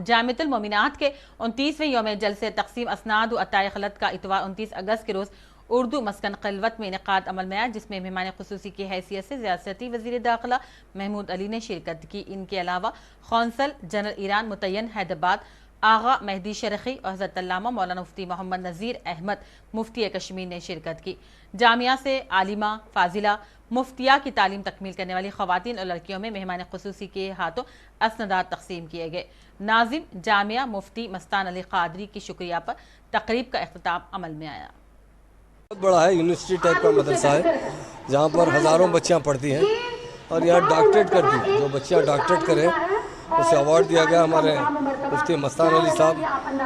جامعۃ المومنات کے 29ویں یوم جلسے تقسیم اسناد و عطائے خلعت کا اتوار 29 اگست کے روز اردو مسکن خلوت میں انعقاد عمل میں آیا، جس میں مہمان خصوصی کی حیثیت سے ریاستی وزیر داخلہ محمود علی نے شرکت کی۔ ان کے علاوہ قونصل جنرل ایران متعین حیدرآباد آغا مہدی شرقی اور حضرت علامہ مولانا مفتی محمد نذیر احمد مفتی کشمیر نے شرکت کی۔ جامعہ سے عالمہ، فاضلہ، مفتیہ کی تعلیم تکمیل کرنے والی خواتین اور لڑکیوں میں مہمان خصوصی کے ہاتھوں اسندات تقسیم کیے گئے۔ ناظم جامعہ مفتی مستان علی قادری کی شکریہ پر تقریب کا اختتام عمل میں آیا۔ بہت بڑا ہے، یونیورسٹی ٹائپ کا مدرسہ ہے جہاں پر ہزاروں بچیاں پڑھتی ہیں اور یہاں ڈاکٹریٹ کرتی ہیں۔ جو بچیاں ڈاکٹریٹ کریں اسے ایوارڈ دیا گیا۔ ہمارے مفتی مستان علی صاحب،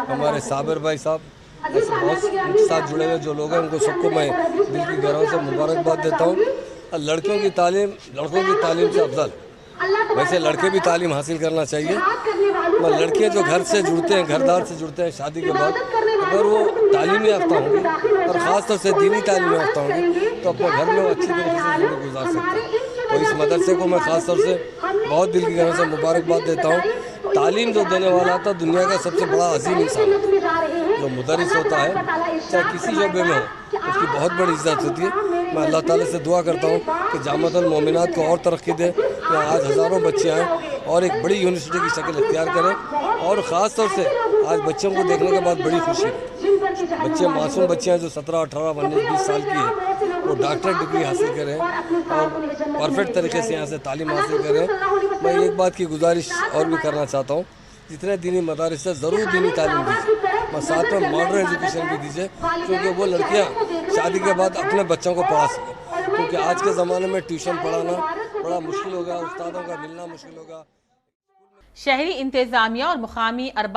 ہمارے صابر بھائی صاحب، ایسے بہت ان کے ساتھ جڑے ہوئے جو لوگ ہیں ان کو سب کو میں دل کی گہرائیوں سے مبارکباد دیتا ہوں۔ لڑکیوں کی تعلیم لڑکوں کی تعلیم سے افضل، ویسے لڑکے بھی تعلیم حاصل کرنا چاہیے۔ لڑکیاں جو گھر سے جڑتے ہیں، گھردار سے جڑتے ہیں شادی کے بعد، اگر وہ تعلیم یافتہ ہوں گے اور خاص طور سے دینی تعلیم یافتہ ہوں گے تو اپنے گھر میں وہ اچھی طریقے سے زندگی گزار سکتے ہیں۔ تو اس مدرسے کو میں خاص طور سے بہت دل کی گہرائیوں سے مبارکباد دیتا ہوں۔ تعلیم جو دینے والا تھا دنیا کا سب سے بڑا عظیم انسان ہے۔ جو مدرس ہوتا ہے چاہے کسی شعبے میں ہو، اس کی بہت بڑی عزت ہوتی ہے۔ میں اللہ تعالیٰ سے دعا کرتا ہوں کہ جامعۃ المومنات کو اور ترقی دے، یہاں آج ہزاروں بچے آئیں اور ایک بڑی یونیورسٹی کی شکل اختیار کریں، اور خاص طور سے آج بچوں کو دیکھنے کے بعد بڑی خوشی ہے۔ بچے معصوم بچے ہیں جو 17، 18، 19، 20 سال کی ہیں، وہ ڈاکٹریٹ ڈگری حاصل کریں اور پرفیکٹ طریقے سے یہاں سے تعلیم حاصل کریں۔ میں ایک بات کی گزارش اور بھی کرنا چاہتا ہوں، جتنے دینی مدارس سے ضرور دینی تعلیم دیجیے، اور ساتھ میں ماڈرن ایجوکیشن بھی دیجیے، کیونکہ وہ لڑکیاں شادی کے بعد اپنے بچوں کو پڑھا سکیں، کیونکہ آج کے زمانے میں ٹیوشن پڑھانا بڑا مشکل ہوگا، استادوں کا ملنا مشکل ہوگا۔ شہری انتظامیہ اور مقامی ارباب